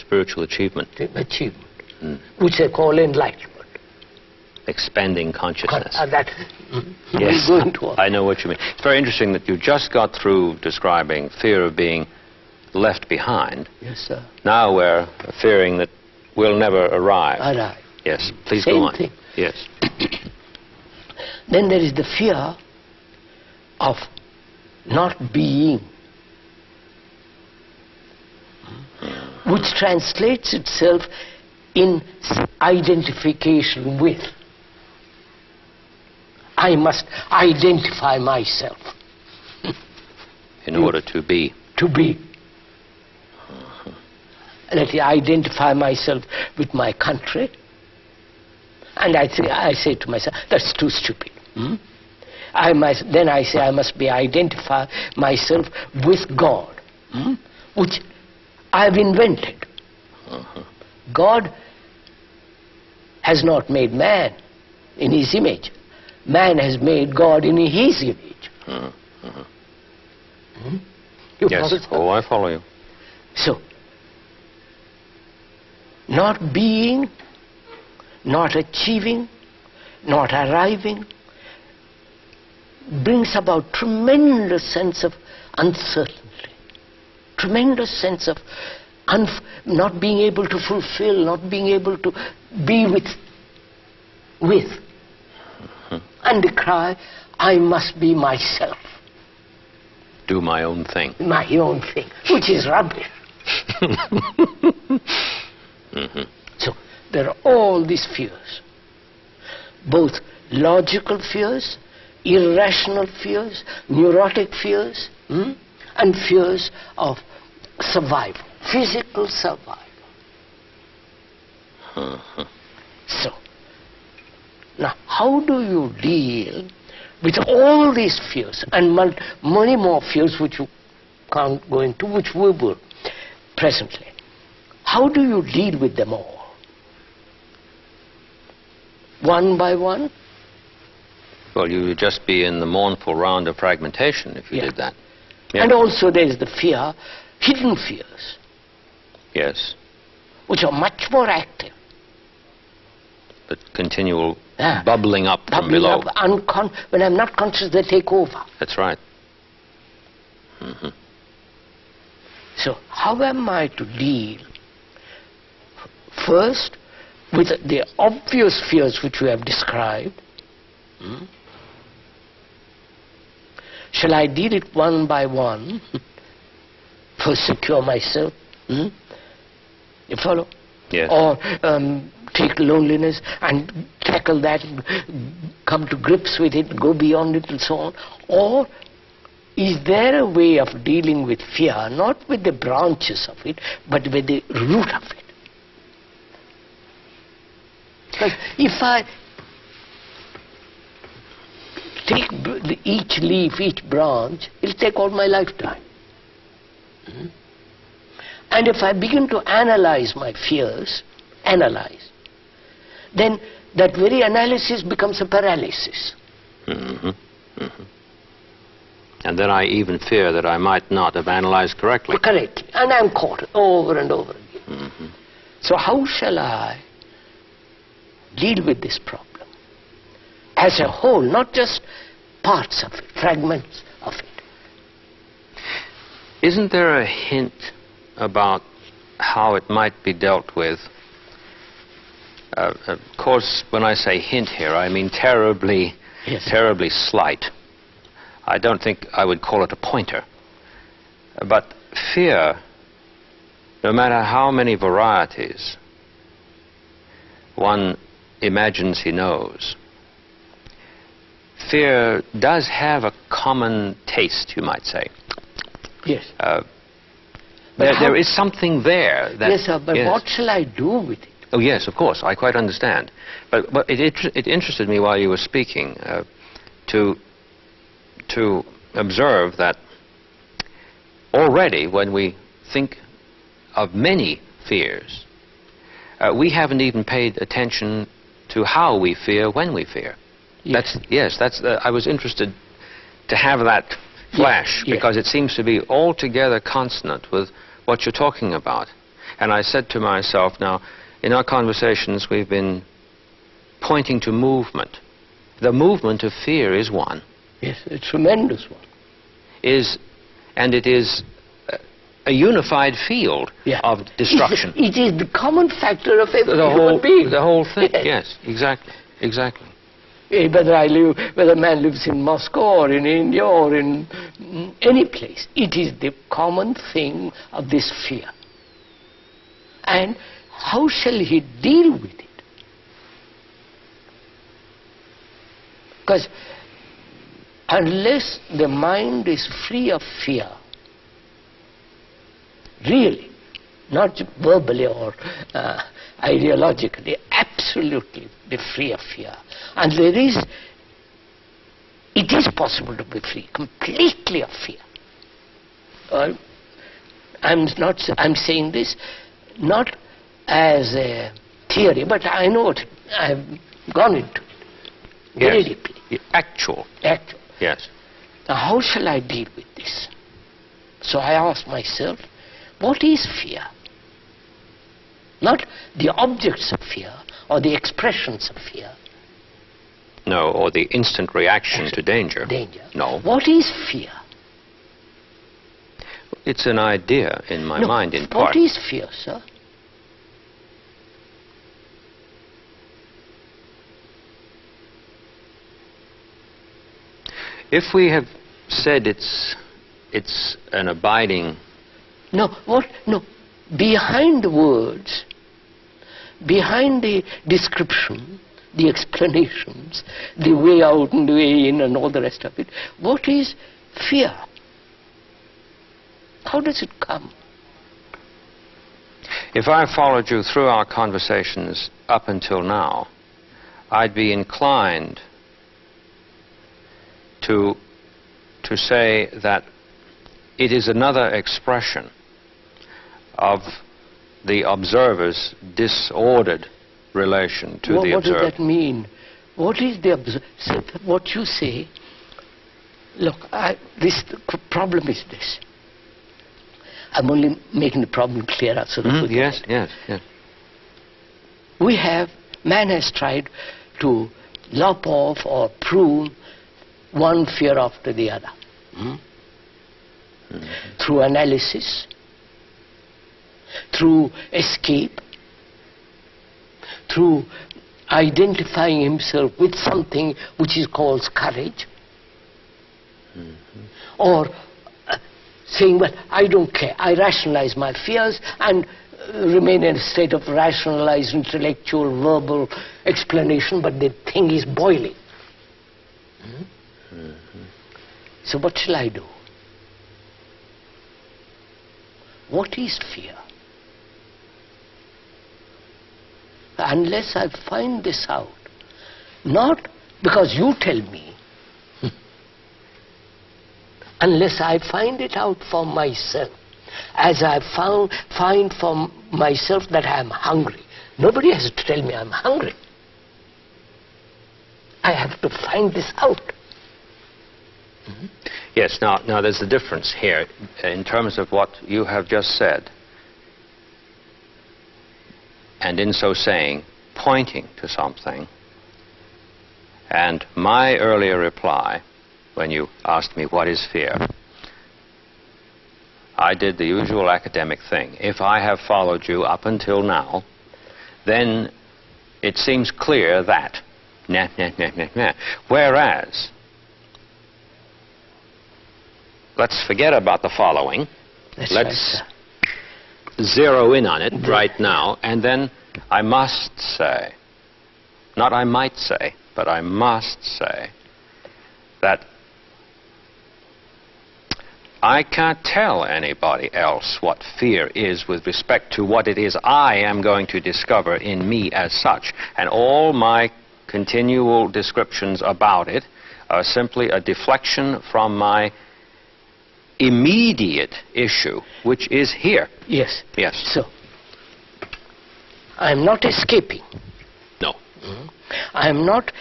spiritual achievement. Which they call enlightenment. Expanding consciousness. Yes, I know what you mean. It's very interesting that you just got through describing fear of being left behind. Yes, sir. Now we're fearing that we'll never arrive. Arrive. Yes, please Same go on. Thing. Yes. Then there is the fear of not being, which translates itself in identification with. I must identify myself. In order to be. To be. Let me identify myself with my country. And I say to myself, that's too stupid. Then I say I must identify myself with God, which I've invented. God has not made man in his image. Man has made God in his image. Yes, I follow you. So, not being, not achieving, not arriving, brings about tremendous sense of uncertainty, tremendous sense of not being able to fulfill, not being able to be with. And the cry, I must be myself. Do my own thing. My own thing, which is rubbish. So there are all these fears, both logical fears, irrational fears, neurotic fears, and fears of survival, physical survival. So, now how do you deal with all these fears and many more fears which you can't go into, which we will presently? How do you deal with them all? One by one? Well, you would just be in the mournful round of fragmentation if you did that. Yeah. And also there is the fear, hidden fears. Yes. Which are much more active. But continual bubbling up from below. When I'm not conscious, they take over. That's right. So how am I to deal first with the obvious fears which we have described? Shall I deal it one by one? First secure myself. You follow? Yes. Or take loneliness and tackle that, come to grips with it, go beyond it and so on. Or is there a way of dealing with fear, not with the branches of it, but with the root of it? Because if I take each leaf, each branch, it'll take all my lifetime. And if I begin to analyze my fears, then that very analysis becomes a paralysis. And then I even fear that I might not have analyzed correctly. Correctly. And I'm caught over and over again. So how shall I deal with this problem? As a whole, not just parts of it, fragments of it. Isn't there a hint about how it might be dealt with? Of course, when I say hint here, I mean terribly slight. I don't think I would call it a pointer. But fear, no matter how many varieties one imagines he knows, fear does have a common taste, you might say. Yes. There is something there. That, yes, sir, but what shall I do with it? Oh, yes, of course, I quite understand. But it interested me while you were speaking to observe that already when we think of many fears, we haven't even paid attention to how we fear when we fear. Yes. I was interested to have that flash because it seems to be altogether consonant with what you're talking about. And I said to myself, now, in our conversations we've been pointing to movement. The movement of fear is one. Yes, a tremendous one. And it is a unified field of destruction. It is the common factor of every human being. The whole thing, yes, exactly, exactly. Whether a man lives in Moscow or in India or in any place, it is the common thing of this fear. And how shall he deal with it? Because unless the mind is free of fear, really, not verbally or ideologically, absolutely be free of fear. And it is possible to be free, completely of fear. I'm saying this not as a theory, but I know it. I've gone into it very deeply. Actual. Yes. Now, how shall I deal with this? So I ask myself, what is fear? Not the objects of fear or the expressions of fear. No, or the instant reaction to danger. No. What is fear? It's an idea in my mind, in part. What is fear, sir? If we have said it's an abiding... No, behind the words, behind the description, the explanations, the way out and the way in and all the rest of it, what is fear? How does it come? If I followed you through our conversations up until now, I'd be inclined to say that it is another expression of the observer's disordered relation to the observer. What does that mean? What is the what you say? Look, this problem is this. I'm only making the problem clearer so that yes. Man has tried to lop off or prune one fear after the other. Through analysis, through escape, through identifying himself with something which is called courage, or saying, well, I don't care, I rationalize my fears and remain in a state of rationalized, intellectual, verbal explanation, but the thing is boiling. So what shall I do? What is fear? Unless I find this out, not because you tell me, unless I find it out for myself, as I find for myself that I am hungry. Nobody has to tell me I'm hungry. I have to find this out. Yes, now there's a difference here in terms of what you have just said. And in so saying, pointing to something. And my earlier reply, when you asked me what is fear, I did the usual academic thing. If I have followed you up until now, then it seems clear that. Whereas, let's forget about the following. Let's zero in on it right now, and then I must say, not I might say, but I must say that I can't tell anybody else what fear is with respect to what it is I am going to discover in me as such. And all my continual descriptions about it are simply a deflection from my immediate issue, which is here. Yes. Yes. So, I'm not escaping. No. I'm not